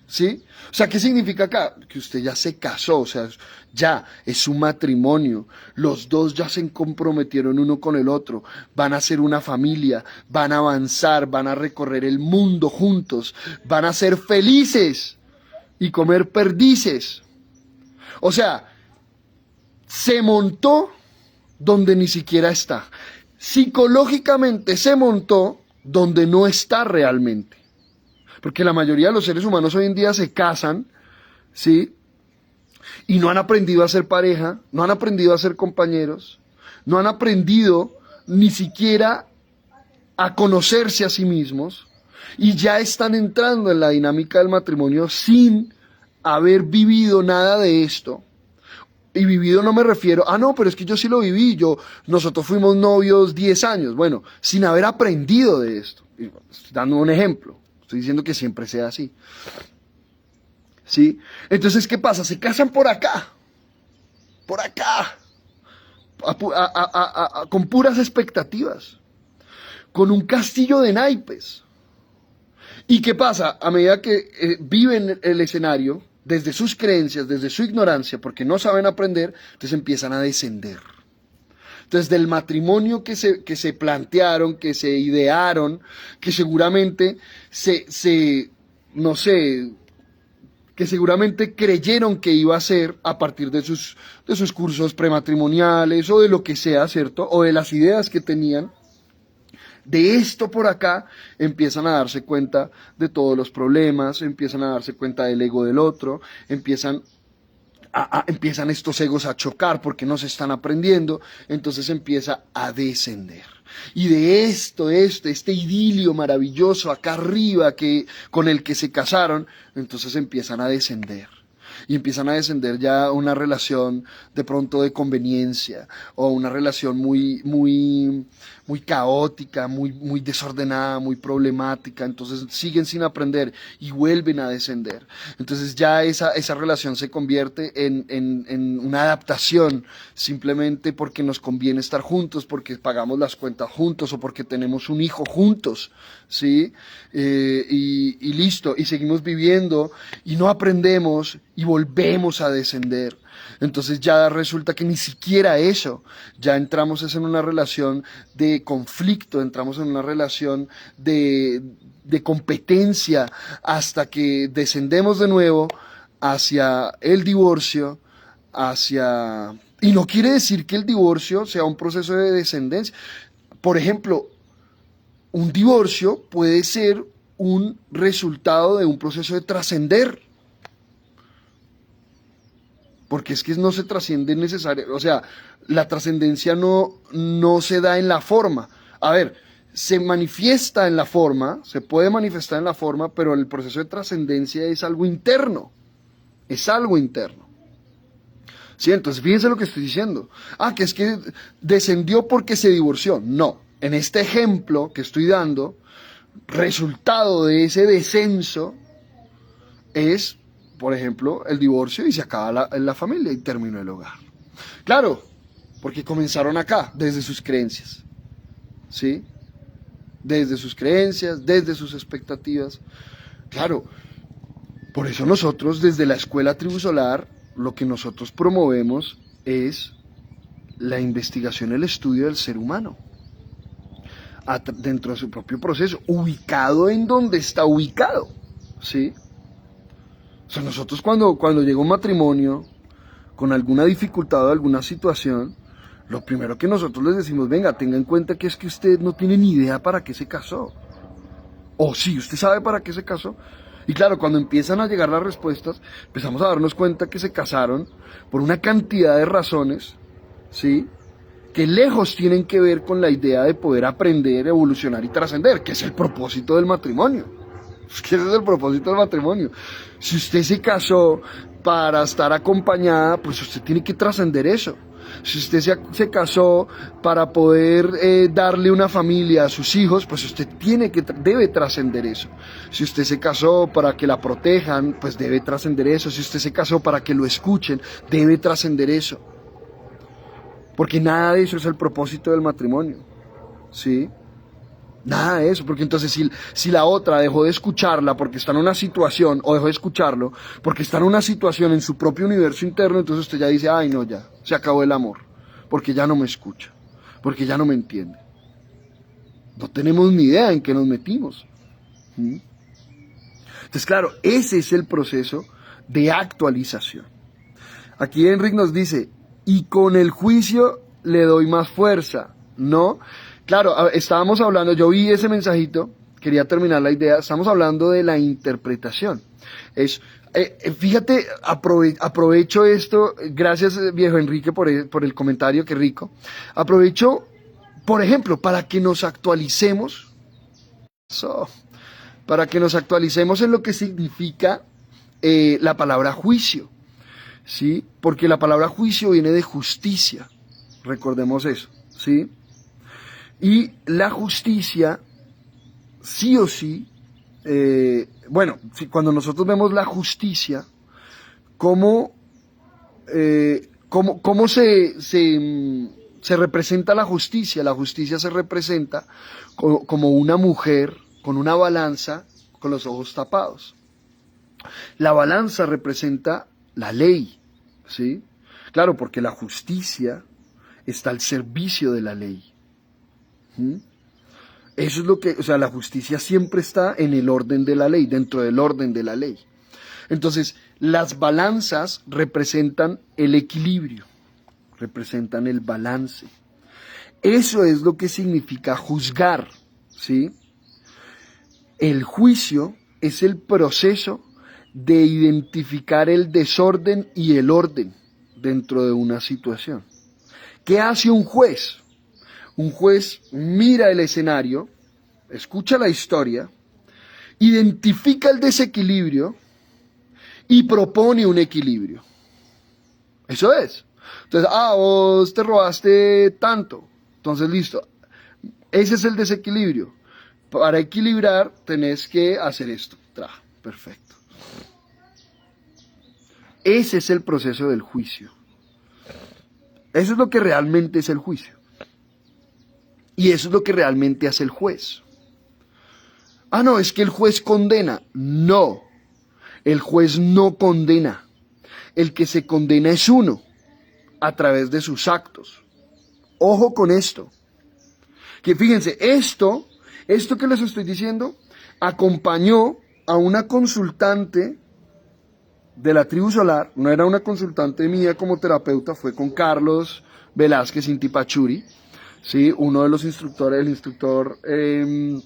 ¿sí? O sea, ¿qué significa acá? Que usted ya se casó, o sea, ya es un matrimonio, los dos ya se comprometieron uno con el otro, van a ser una familia, van a avanzar, van a recorrer el mundo juntos, van a ser felices y comer perdices. O sea, se montó donde ni siquiera está. Psicológicamente se montó donde no está realmente. Porque la mayoría de los seres humanos hoy en día se casan, ¿sí? Y no han aprendido a ser pareja, no han aprendido a ser compañeros, no han aprendido ni siquiera a conocerse a sí mismos y ya están entrando en la dinámica del matrimonio sin haber vivido nada de esto. Y vivido no me refiero, no, pero es que yo sí lo viví, nosotros fuimos novios 10 años, bueno, sin haber aprendido de esto. Estoy dando un ejemplo, estoy diciendo que siempre sea así. ¿Sí? Entonces, ¿qué pasa? Se casan por acá, con puras expectativas, con un castillo de naipes. ¿Y qué pasa? A medida que viven el escenario, desde sus creencias, desde su ignorancia, porque no saben aprender, entonces empiezan a descender. Entonces, del matrimonio que se plantearon, que se idearon, que seguramente que seguramente creyeron que iba a ser a partir de sus cursos prematrimoniales o de lo que sea, ¿cierto? O de las ideas que tenían. De esto por acá empiezan a darse cuenta de todos los problemas, empiezan a darse cuenta del ego del otro, empiezan estos egos a chocar porque no se están aprendiendo, entonces empieza a descender. Y de este idilio maravilloso acá arriba con el que se casaron, entonces empiezan a descender. Y empiezan a descender ya una relación de pronto de conveniencia o una relación muy caótica, muy desordenada, muy problemática. Entonces siguen sin aprender y vuelven a descender. Entonces ya esa relación se convierte en una adaptación simplemente porque nos conviene estar juntos, porque pagamos las cuentas juntos o porque tenemos un hijo juntos, ¿sí? Y listo, y seguimos viviendo y no aprendemos y volvemos a descender. Entonces ya resulta que ni siquiera eso, ya entramos en una relación de conflicto, entramos en una relación de competencia hasta que descendemos de nuevo hacia el divorcio, y no quiere decir que el divorcio sea un proceso de descendencia. Por ejemplo, un divorcio puede ser un resultado de un proceso de trascender. Porque es que no se trasciende necesariamente, o sea, la trascendencia no se da en la forma. A ver, se manifiesta en la forma, se puede manifestar en la forma, pero el proceso de trascendencia es algo interno. Es algo interno. Sí, entonces fíjense lo que estoy diciendo. Que es que descendió porque se divorció. No, en este ejemplo que estoy dando, resultado de ese descenso es, por ejemplo, el divorcio y se acaba la familia y terminó el hogar. Claro, porque comenzaron acá, desde sus creencias. ¿Sí? Desde sus creencias, desde sus expectativas. Claro, por eso nosotros desde la Escuela Tribu Solar, lo que nosotros promovemos es la investigación, el estudio del ser humano. Dentro de su propio proceso, ubicado en donde está ubicado. ¿Sí? O sea, nosotros cuando llega un matrimonio con alguna dificultad o alguna situación, lo primero que nosotros les decimos, venga, tenga en cuenta que es que usted no tiene ni idea para qué se casó. O sí, usted sabe para qué se casó. Y claro, cuando empiezan a llegar las respuestas, empezamos a darnos cuenta que se casaron por una cantidad de razones, ¿sí? Que lejos tienen que ver con la idea de poder aprender, evolucionar y trascender, que es el propósito del matrimonio. Es que ese es el propósito del matrimonio. Si usted se casó para estar acompañada, pues usted tiene que trascender eso. Si usted se casó para poder darle una familia a sus hijos, pues usted debe trascender eso. Si usted se casó para que la protejan, pues debe trascender eso. Si usted se casó para que lo escuchen, debe trascender eso. Porque nada de eso es el propósito del matrimonio, ¿sí? Nada de eso, porque entonces si la otra dejó de escucharla porque está en una situación, o dejó de escucharlo porque está en una situación en su propio universo interno, entonces usted ya dice, ay no, ya, se acabó el amor, porque ya no me escucha, porque ya no me entiende. No tenemos ni idea en qué nos metimos. Entonces, claro, ese es el proceso de actualización. Aquí Enric nos dice, y con el juicio le doy más fuerza, ¿no? Claro, estábamos hablando, yo vi ese mensajito, quería terminar la idea, estamos hablando de la interpretación. Fíjate, aprovecho esto, gracias viejo Enrique por el comentario, qué rico. Aprovecho, por ejemplo, para que nos actualicemos, en lo que significa la palabra juicio, ¿sí? Porque la palabra juicio viene de justicia, recordemos eso, ¿sí? Y la justicia, sí o sí, cuando nosotros vemos la justicia, ¿cómo se representa la justicia? La justicia se representa como una mujer con una balanza con los ojos tapados. La balanza representa la ley, ¿sí? Claro, porque la justicia está al servicio de la ley. Eso es lo que, la justicia siempre está en el orden de la ley, dentro del orden de la ley. Entonces, las balanzas representan el equilibrio, representan el balance. Eso es lo que significa juzgar, ¿sí? El juicio es el proceso de identificar el desorden y el orden dentro de una situación. ¿Qué hace un juez? Un juez mira el escenario, escucha la historia, identifica el desequilibrio y propone un equilibrio. Eso es. Entonces, vos te robaste tanto. Entonces, listo. Ese es el desequilibrio. Para equilibrar, tenés que hacer esto. Perfecto. Ese es el proceso del juicio. Eso es lo que realmente es el juicio. Y eso es lo que realmente hace el juez. No, es que el juez condena. No, el juez no condena. El que se condena es uno, a través de sus actos. Ojo con esto. Que fíjense, esto que les estoy diciendo, acompañó a una consultante de la tribu solar. No era una consultante mía como terapeuta, fue con Carlos Velázquez Intipachuri. Sí, uno de los instructores, el instructor que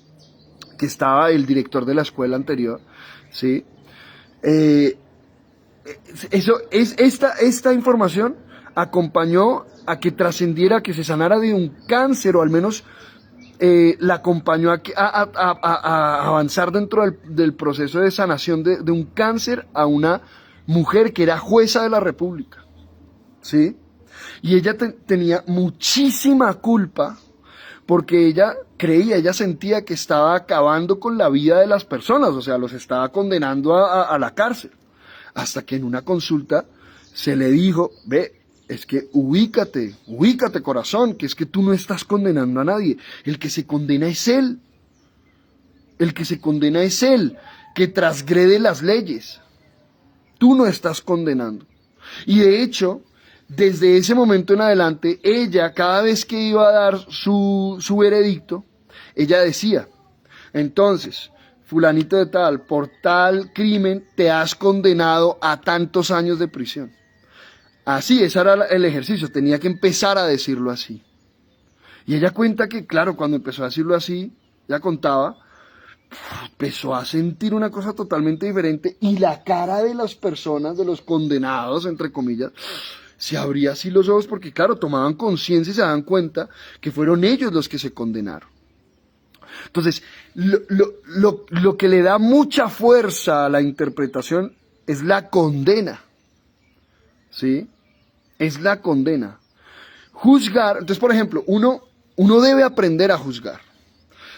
estaba, el director de la escuela anterior, ¿sí? Esta información acompañó a que trascendiera, que se sanara de un cáncer, o al menos la acompañó a avanzar dentro del proceso de sanación de un cáncer a una mujer que era jueza de la República, ¿sí? Y ella tenía muchísima culpa porque ella sentía que estaba acabando con la vida de las personas, o sea, los estaba condenando a la cárcel. Hasta que en una consulta se le dijo, es que ubícate corazón, que es que tú no estás condenando a nadie, el que se condena es él. El que se condena es él, que transgrede las leyes. Tú no estás condenando. Y de hecho, desde ese momento en adelante, ella, cada vez que iba a dar su veredicto, ella decía, entonces, fulanito de tal, por tal crimen te has condenado a tantos años de prisión. Así, ese era el ejercicio, tenía que empezar a decirlo así. Y ella cuenta que, claro, cuando empezó a decirlo así, ella contaba, empezó a sentir una cosa totalmente diferente y la cara de las personas, de los condenados, entre comillas, se abría así los ojos porque, claro, tomaban conciencia y se daban cuenta que fueron ellos los que se condenaron. Entonces, lo que le da mucha fuerza a la interpretación es la condena, ¿sí? Es la condena. Juzgar, entonces, por ejemplo, uno debe aprender a juzgar.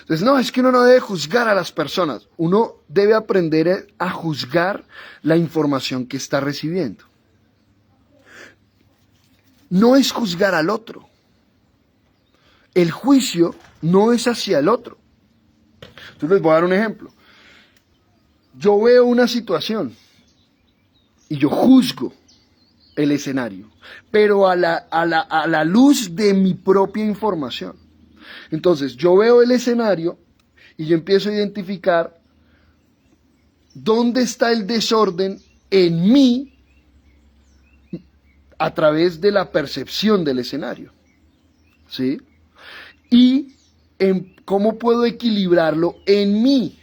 Entonces, no, es que uno no debe juzgar a las personas. Uno debe aprender a juzgar la información que está recibiendo. No es juzgar al otro. El juicio no es hacia el otro. Entonces les voy a dar un ejemplo. Yo veo una situación y yo juzgo el escenario, pero a la luz de mi propia información. Entonces yo veo el escenario y yo empiezo a identificar dónde está el desorden en mí a través de la percepción del escenario, ¿sí? Y en cómo puedo equilibrarlo en mí.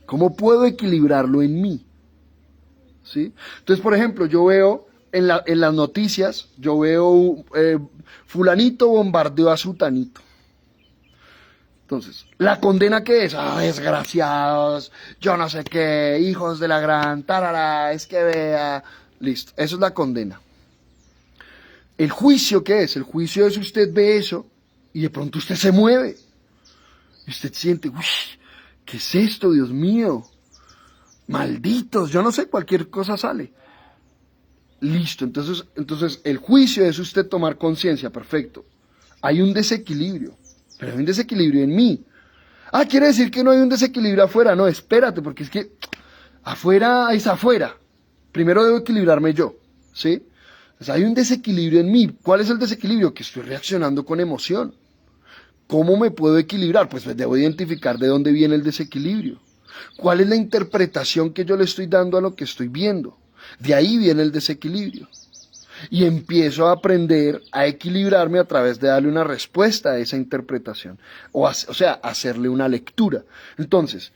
¿Cómo puedo equilibrarlo en mí? ¿Sí? Entonces, por ejemplo, yo veo en las noticias, yo veo fulanito bombardeó a sutanito. Entonces, ¿la condena qué es? Ah, desgraciados, yo no sé qué, hijos de la gran, tarara, es que vea. Listo, eso es la condena. ¿El juicio qué es? El juicio es usted ve eso y de pronto usted se mueve. Y usted siente, uy, ¿qué es esto, Dios mío? Malditos, yo no sé, cualquier cosa sale. Listo, entonces el juicio es usted tomar conciencia, perfecto. Hay un desequilibrio, pero hay un desequilibrio en mí. Ah, quiere decir que no hay un desequilibrio afuera. No, espérate, porque es que afuera es afuera. Primero debo equilibrarme yo, ¿sí? Entonces hay un desequilibrio en mí. ¿Cuál es el desequilibrio? Que estoy reaccionando con emoción. ¿Cómo me puedo equilibrar? Pues debo identificar de dónde viene el desequilibrio. ¿Cuál es la interpretación que yo le estoy dando a lo que estoy viendo? De ahí viene el desequilibrio. Y empiezo a aprender a equilibrarme a través de darle una respuesta a esa interpretación. O sea, hacerle una lectura. Entonces,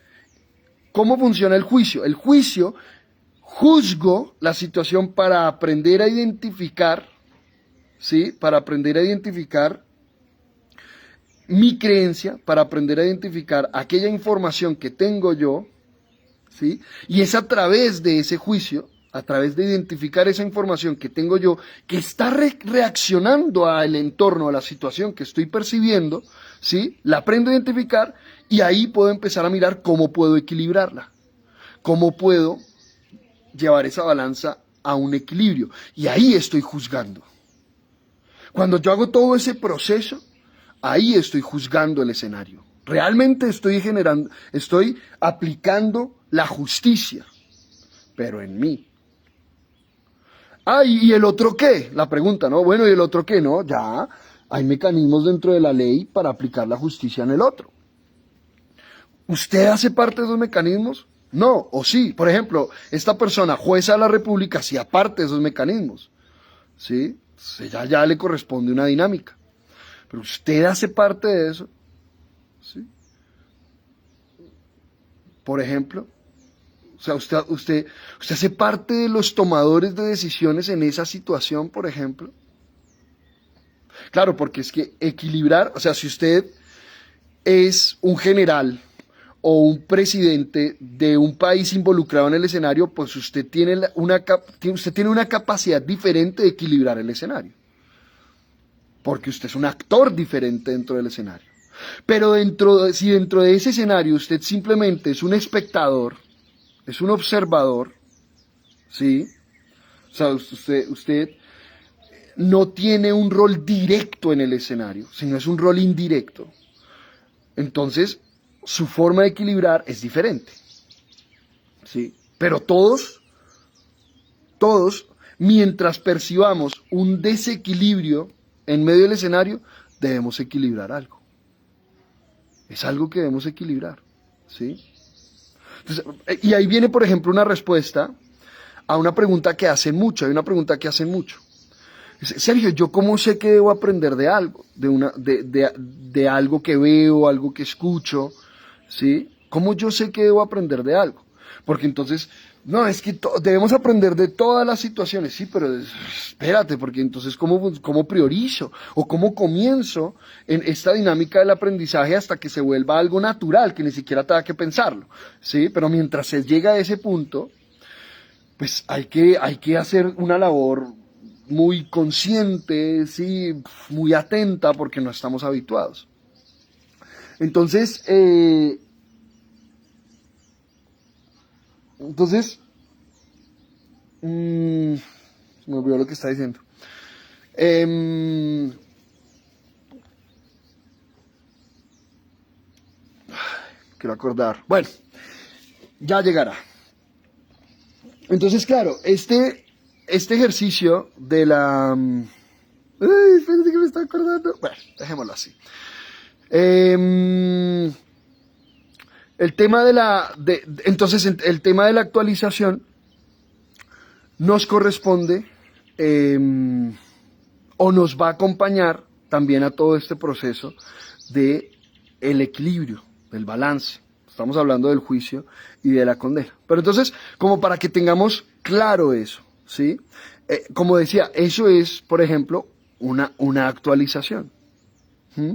¿cómo funciona el juicio? El juicio, juzgo la situación para aprender a identificar, ¿sí? Para aprender a identificar mi creencia, para aprender a identificar aquella información que tengo yo, ¿sí? Y es a través de ese juicio, a través de identificar esa información que tengo yo, que está reaccionando al entorno, a la situación que estoy percibiendo, ¿sí? La aprendo a identificar y ahí puedo empezar a mirar cómo puedo equilibrarla, cómo puedo llevar esa balanza a un equilibrio. Y ahí estoy juzgando. Cuando yo hago todo ese proceso, ahí estoy juzgando el escenario. Realmente estoy aplicando la justicia, pero en mí. Ah, ¿y el otro qué? La pregunta, ¿no? Bueno, ¿y el otro qué? No, ya hay mecanismos dentro de la ley para aplicar la justicia en el otro. ¿Usted hace parte de esos mecanismos? No, o sí. Por ejemplo, esta persona, jueza de la República, hacía parte de esos mecanismos. ¿Sí? Ya le corresponde una dinámica. Pero usted hace parte de eso. ¿Sí? Por ejemplo, o sea, usted hace parte de los tomadores de decisiones en esa situación, por ejemplo. Claro, porque es que equilibrar, o sea, si usted es un general o un presidente de un país involucrado en el escenario, pues usted tiene una capacidad diferente de equilibrar el escenario. Porque usted es un actor diferente dentro del escenario. Pero si dentro de ese escenario usted simplemente es un espectador, es un observador, ¿sí? O sea, usted no tiene un rol directo en el escenario, sino es un rol indirecto. Entonces, su forma de equilibrar es diferente, ¿sí? Pero todos, mientras percibamos un desequilibrio en medio del escenario, debemos equilibrar algo. Es algo que debemos equilibrar, ¿sí? Entonces, y ahí viene, por ejemplo, una respuesta a una pregunta que hacen mucho, hay una pregunta que hacen mucho. Sergio, ¿yo cómo sé que debo aprender de algo? De algo que veo, algo que escucho, ¿sí? ¿Cómo yo sé que debo aprender de algo? Porque entonces, no, es que debemos aprender de todas las situaciones, sí, pero espérate, porque entonces, ¿cómo priorizo? ¿O cómo comienzo en esta dinámica del aprendizaje hasta que se vuelva algo natural, que ni siquiera tenga que pensarlo, ¿sí? Pero mientras se llega a ese punto, pues hay que hacer una labor muy consciente, sí, muy atenta, porque no estamos habituados. Entonces, me olvidó lo que está diciendo. Quiero acordar. Bueno, ya llegará. Entonces, claro, este ejercicio de la... Ay, espérate que me está acordando. Bueno, dejémoslo así. El tema entonces, el tema de la actualización nos corresponde o nos va a acompañar también a todo este proceso de el equilibrio, del balance. Estamos hablando del juicio y de la condena. Pero entonces, como para que tengamos claro eso, ¿sí? Como decía, eso es, por ejemplo, una actualización. ¿Mm?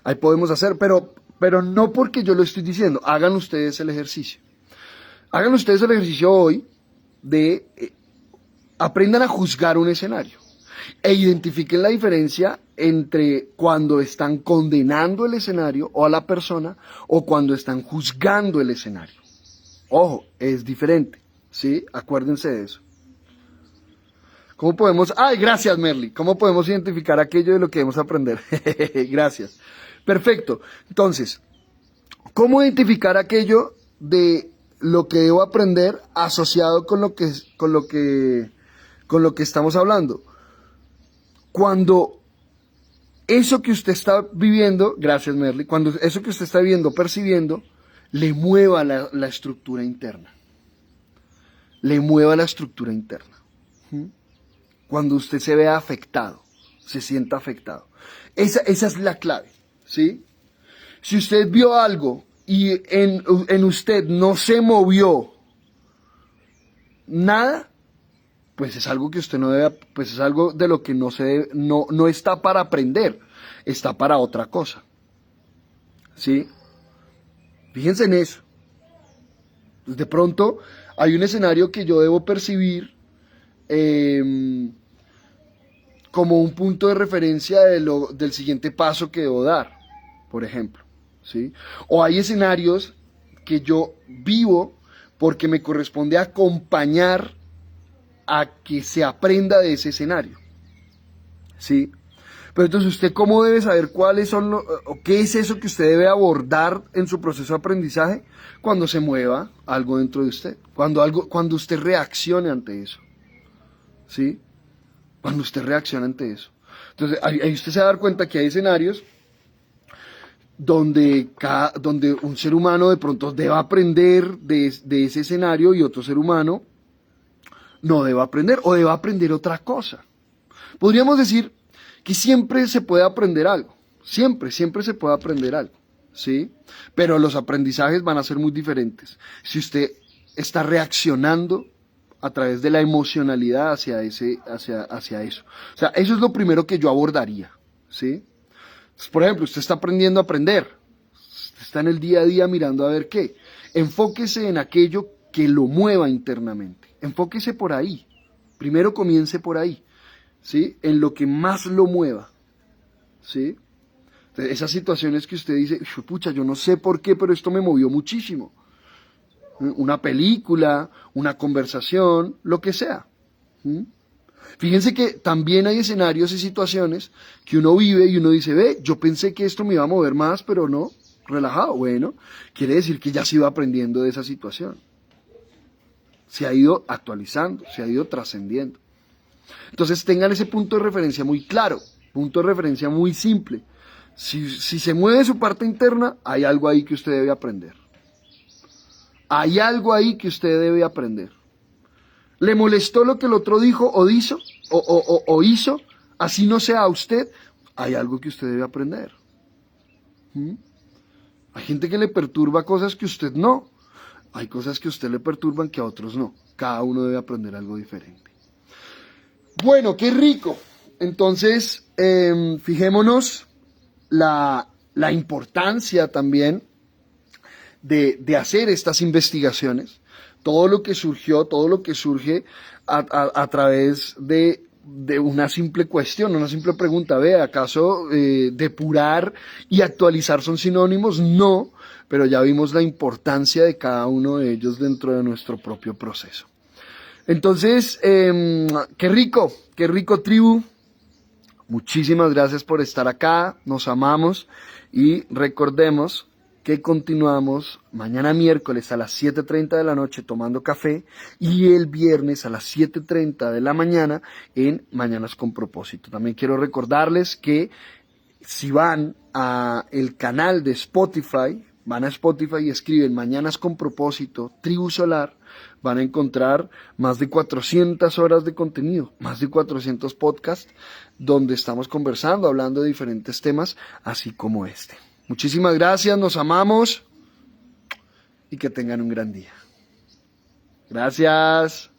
Ahí podemos hacer, pero no porque yo lo estoy diciendo. Hagan ustedes el ejercicio. Hagan ustedes el ejercicio hoy de aprendan a juzgar un escenario e identifiquen la diferencia entre cuando están condenando el escenario o a la persona o cuando están juzgando el escenario. Ojo, es diferente, ¿sí? Acuérdense de eso. ¿Cómo podemos? ¡Ay, gracias, Merly! ¿Cómo podemos identificar aquello de lo que debemos aprender? Gracias. Perfecto. Entonces, ¿cómo identificar aquello de lo que debo aprender asociado con lo que estamos hablando? Cuando eso que usted está viviendo, gracias Merly, cuando eso que usted está viendo, percibiendo, le mueva la estructura interna. Le mueva la estructura interna. Cuando usted se vea afectado, se sienta afectado. Esa es la clave, ¿sí? Si usted vio algo y en usted no se movió nada, pues es algo que usted no debe, pues es algo de lo que no está para aprender, está para otra cosa. ¿Sí? Fíjense en eso. De pronto hay un escenario que yo debo percibir como un punto de referencia del siguiente paso que debo dar, por ejemplo. ¿Sí? O hay escenarios que yo vivo porque me corresponde acompañar a que se aprenda de ese escenario. ¿Sí? Pero entonces, ¿usted cómo debe saber cuáles son o qué es eso que usted debe abordar en su proceso de aprendizaje cuando se mueva algo dentro de usted? Cuando usted reaccione ante eso. ¿Sí? Cuando usted reacciona ante eso. Entonces, ahí usted se va a dar cuenta que hay escenarios donde un ser humano de pronto deba aprender de ese escenario y otro ser humano no deba aprender o deba aprender otra cosa. Podríamos decir que siempre se puede aprender algo, siempre se puede aprender algo, ¿sí? Pero los aprendizajes van a ser muy diferentes. Si usted está reaccionando a través de la emocionalidad hacia eso. O sea, eso es lo primero que yo abordaría, ¿sí? Entonces, por ejemplo, usted está aprendiendo a aprender, usted está en el día a día mirando a ver qué. Enfóquese en aquello que lo mueva internamente. Enfóquese por ahí. Primero comience por ahí, ¿sí? En lo que más lo mueva, ¿sí? Entonces, esas situaciones que usted dice, pucha, yo no sé por qué, pero esto me movió muchísimo. Una película, una conversación, lo que sea. Fíjense que también hay escenarios y situaciones que uno vive y uno dice, ve, yo pensé que esto me iba a mover más, pero no, relajado. Bueno, quiere decir que ya se iba aprendiendo de esa situación. Se ha ido actualizando, se ha ido trascendiendo. Entonces tengan ese punto de referencia muy claro, punto de referencia muy simple. Si se mueve su parte interna, hay algo ahí que usted debe aprender. Hay algo ahí que usted debe aprender. ¿Le molestó lo que el otro dijo o hizo? O hizo? Así no sea usted, hay algo que usted debe aprender. ¿Mm? Hay gente que le perturba cosas que usted no. Hay cosas que a usted le perturban que a otros no. Cada uno debe aprender algo diferente. Bueno, qué rico. Entonces, fijémonos la importancia también de hacer estas investigaciones. Todo lo que surgió, todo lo que surge a través de una simple cuestión, una simple pregunta. ¿Ve, acaso depurar y actualizar son sinónimos? No, pero ya vimos la importancia de cada uno de ellos dentro de nuestro propio proceso. Entonces, qué rico tribu. Muchísimas gracias por estar acá, nos amamos y recordemos que continuamos mañana miércoles a las 7:30 de la noche tomando café y el viernes a las 7:30 de la mañana en Mañanas con Propósito. También quiero recordarles que si van a el canal de Spotify, van a Spotify y escriben Mañanas con Propósito, Tribu Solar, van a encontrar más de 400 horas de contenido, más de 400 podcasts, donde estamos conversando, hablando de diferentes temas, así como este. Muchísimas gracias, nos amamos y que tengan un gran día. Gracias.